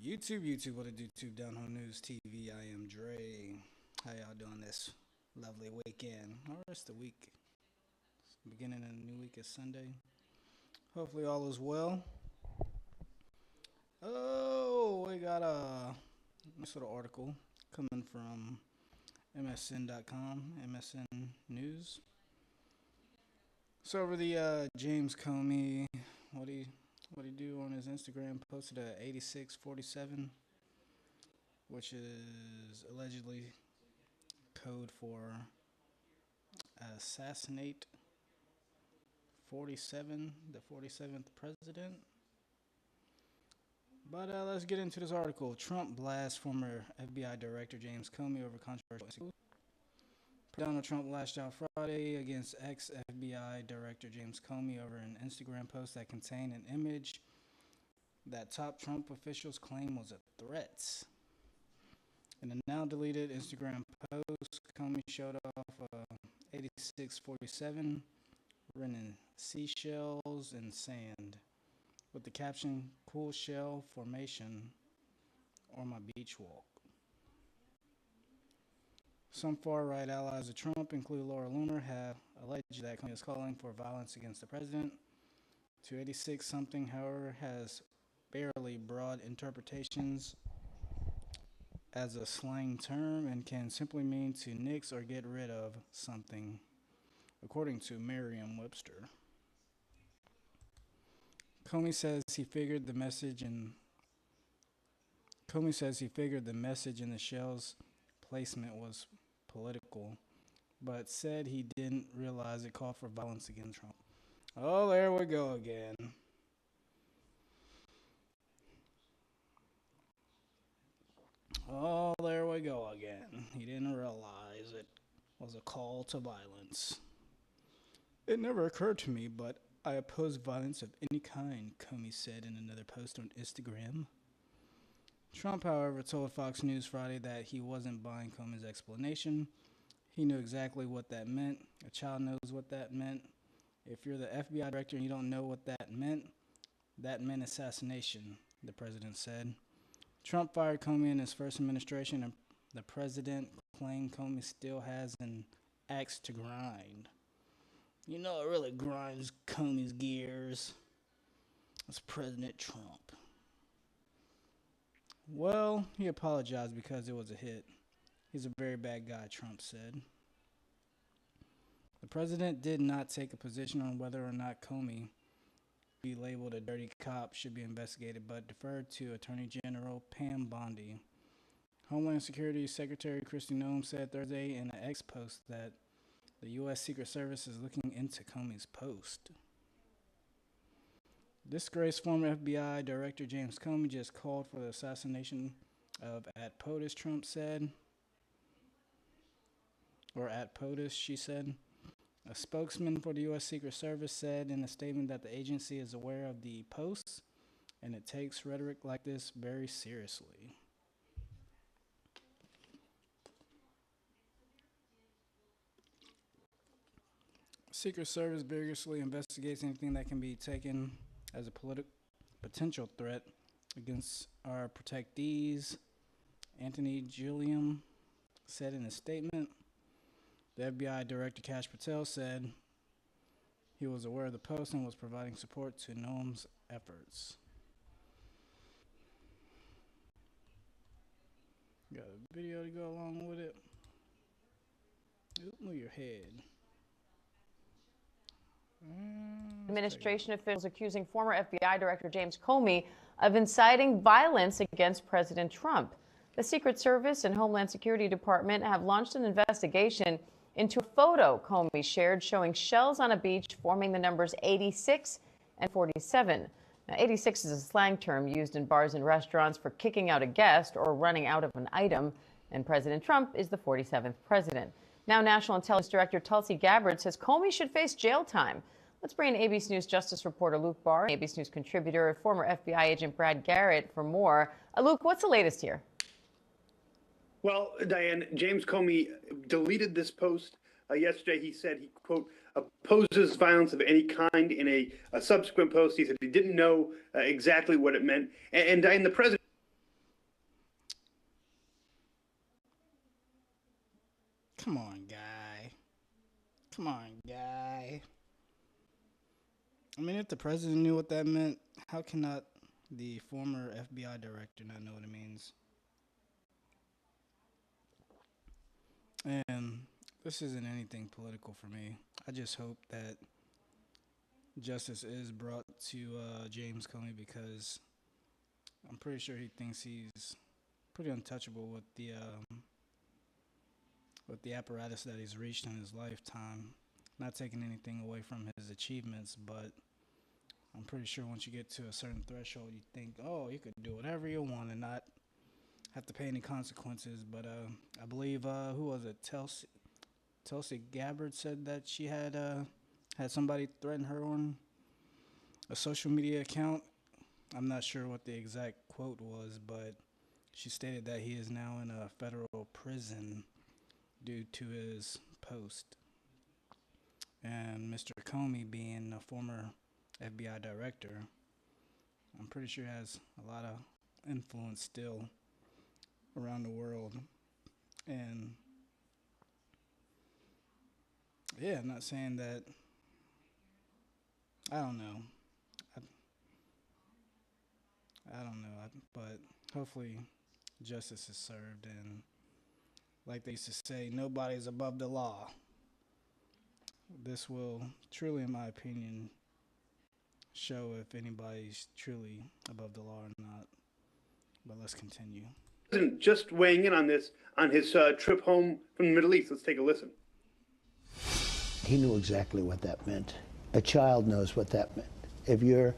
YouTube, what it do, Tube Down Home News TV. I am Dre. How y'all doing this lovely weekend? Or rest of the week. Beginning of the new week is Sunday. Hopefully all is well. Oh, we got a nice little article coming from MSN.com, MSN News. So over the James Comey, what he do on his Instagram, posted a 8647, which is allegedly code for assassinate 47, the 47th president. But let's get into this article. Trump blasts former FBI Director James Comey over controversial. Donald Trump lashed out Friday against ex-FBI Director James Comey over an Instagram post that contained an image that top Trump officials claim was a threat. In a now deleted Instagram post, Comey showed off 8647 written in seashells and sand with the caption, "Cool shell formation on my beach walk." Some far-right allies of Trump, including Laura Loomer, have alleged that Comey is calling for violence against the president. 286-something, however, has barely broad interpretations as a slang term and can simply mean to nix or get rid of something, according to Merriam-Webster. Comey says he figured the message in the shell's placement was political, but said he didn't realize it called for violence against Trump. Oh, there we go again. Oh, there we go again. He didn't realize it was a call to violence. It never occurred to me, but I oppose violence of any kind, Comey said in another post on Instagram. Trump, however, told Fox News Friday that he wasn't buying Comey's explanation. He knew exactly what that meant. A child knows what that meant. If you're the FBI director and you don't know what that meant assassination, the president said. Trump fired Comey in his first administration, and the president claimed Comey still has an axe to grind. You know, it really grinds Comey's gears. It's President Trump. Well, he apologized because it was a hit. He's a very bad guy, Trump said. The president did not take a position on whether or not Comey, be labeled a dirty cop, should be investigated, but deferred to Attorney General Pam Bondi. Homeland Security Secretary Kristi Noem said Thursday in an X post that the U.S. Secret Service is looking into Comey's post. Disgraced former FBI Director James Comey just called for the assassination of at POTUS, Trump said. Or at POTUS, she said. A spokesman for the U.S. Secret Service said in a statement that the agency is aware of the posts and it takes rhetoric like this very seriously. Secret Service vigorously investigates anything that can be taken as a potential threat against our protectees, Anthony Gilliam said in a statement. The FBI Director Kash Patel said he was aware of the post and was providing support to Noem's efforts. Got a video to go along with it. Move your head. Administration officials accusing former FBI Director James Comey of inciting violence against President Trump. The Secret Service and Homeland Security Department have launched an investigation into a photo Comey shared showing shells on a beach forming the numbers 86 and 47. Now, 86 is a slang term used in bars and restaurants for kicking out a guest or running out of an item, and President Trump is the 47th president. Now, National Intelligence Director Tulsi Gabbard says Comey should face jail time. Let's bring in ABC News Justice reporter Luke Barr, ABC News contributor, and former FBI agent Brad Garrett for more. Luke, what's the latest here? Well, Diane, James Comey deleted this post yesterday. He said he, quote, opposes violence of any kind. In a subsequent post, he said he didn't know exactly what it meant. And Diane, the president Come on, guy. Come on, guy. I mean, if the president knew what that meant, how cannot the former FBI director not know what it means? And this isn't anything political for me. I just hope that justice is brought to James Comey, because I'm pretty sure he thinks he's pretty untouchable with the apparatus that he's reached in his lifetime. Not taking anything away from his achievements, but I'm pretty sure once you get to a certain threshold, you think, oh, you could do whatever you want and not have to pay any consequences. But I believe, who was it? Tulsi Gabbard said that she had somebody threaten her on a social media account. I'm not sure what the exact quote was, but she stated that he is now in a federal prison due to his post. And Mr. Comey, being a former FBI director, I'm pretty sure has a lot of influence still around the world. And yeah, I'm not saying that, I don't know. I don't know, but hopefully justice is served, and like they used to say, nobody's above the law. This will truly, in my opinion, show if anybody's truly above the law or not. But let's continue. Just weighing in on this, on his trip home from the Middle East. Let's take a listen. He knew exactly what that meant. A child knows what that meant. If you're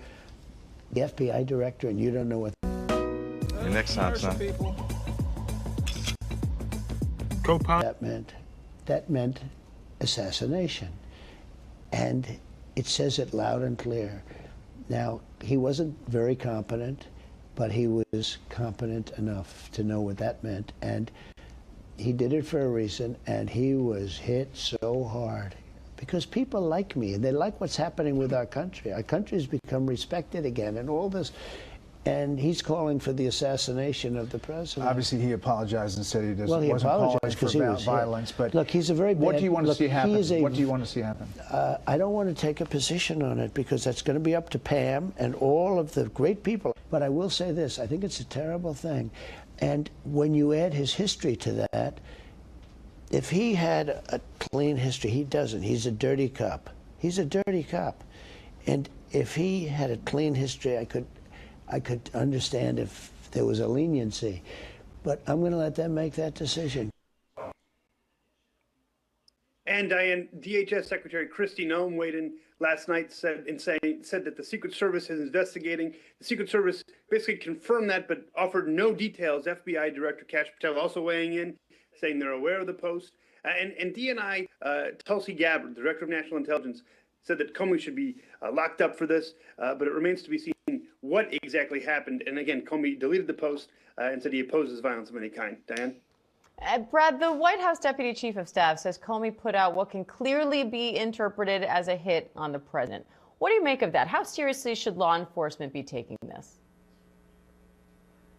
the FBI director and you don't know what next time, son. that meant assassination. And it says it loud and clear. Now, he wasn't very competent, but he was competent enough to know what that meant. And he did it for a reason, and he was hit so hard. Because people like me, and they like what's happening with our country. Our country's become respected again, and all this. And he's calling for the assassination of the president. Obviously, he apologized and said he doesn't. Well, he apologized because he was violence. But look, he's a very bad. What do you want to see happen? What do you want to see happen? I don't want to take a position on it because that's going to be up to Pam and all of the great people. But I will say this: I think it's a terrible thing, and when you add his history to that. If he had a clean history, he doesn't. He's a dirty cop. He's a dirty cop. And if he had a clean history, I could understand if there was a leniency. But I'm going to let them make that decision. And Diane, DHS Secretary Kristi Noem weighed in last night, said that the Secret Service is investigating. The Secret Service basically confirmed that, but offered no details. FBI Director Kash Patel also weighing in, saying they're aware of the post. And DNI, Tulsi Gabbard, the Director of National Intelligence, said that Comey should be locked up for this, but it remains to be seen what exactly happened. And again, Comey deleted the post and said he opposes violence of any kind. Diane? Brad, the White House Deputy Chief of Staff says Comey put out what can clearly be interpreted as a hit on the president. What do you make of that? How seriously should law enforcement be taking this?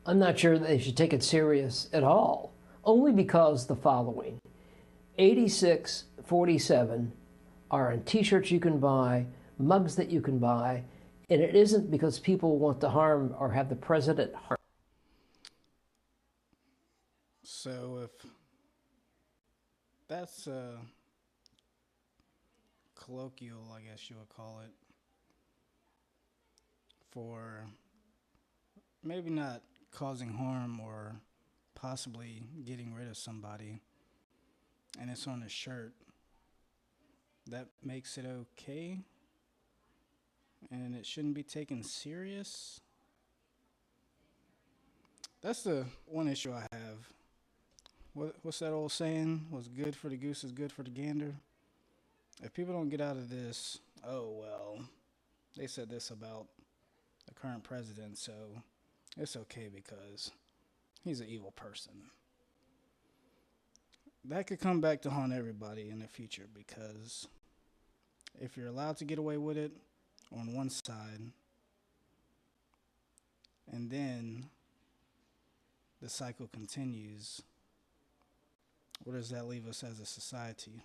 I'm not sure they should take it serious at all. Only because the following. 8647 are on T-shirts you can buy, mugs that you can buy, and it isn't because people want to harm or have the president harm. So if that's colloquial, I guess you would call it, for maybe not causing harm or possibly getting rid of somebody, and it's on a shirt, that makes it okay, and it shouldn't be taken serious. That's the one issue I have. What's that old saying? What's good for the goose is good for the gander. If people don't get out of this, oh well, they said this about the current president, so it's okay because he's an evil person. That could come back to haunt everybody in the future, because if you're allowed to get away with it on one side, and then the cycle continues Where does that leave us as a society?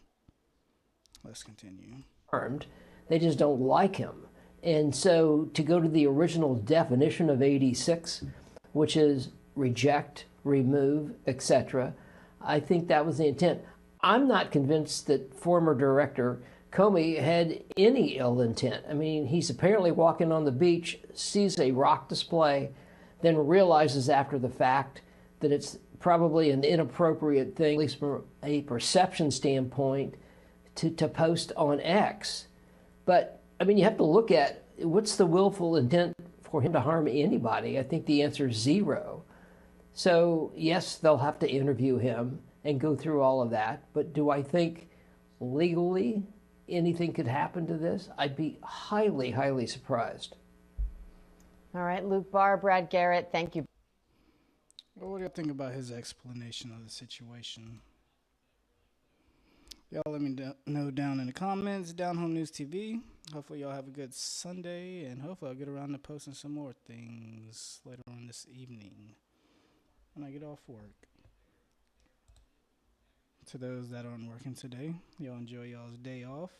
Let's continue. Harmed. They just don't like him. And so to go to the original definition of 86, which is reject, remove, etc., I think that was the intent. I'm not convinced that former director Comey had any ill intent. I mean, he's apparently walking on the beach, sees a rock display, then realizes after the fact that it's probably an inappropriate thing, at least from a perception standpoint, to post on X. But, I mean, you have to look at what's the willful intent for him to harm anybody. I think the answer is zero. So, yes, they'll have to interview him and go through all of that. But do I think legally anything could happen to this? I'd be highly, highly surprised. All right, Luke Barr, Brad Garrett, thank you. Well, what do you think about his explanation of the situation? Y'all let me know down in the comments. Down Home News TV. Hopefully y'all have a good Sunday, and hopefully I'll get around to posting some more things later on this evening when I get off work. To those that aren't working today, y'all enjoy y'all's day off.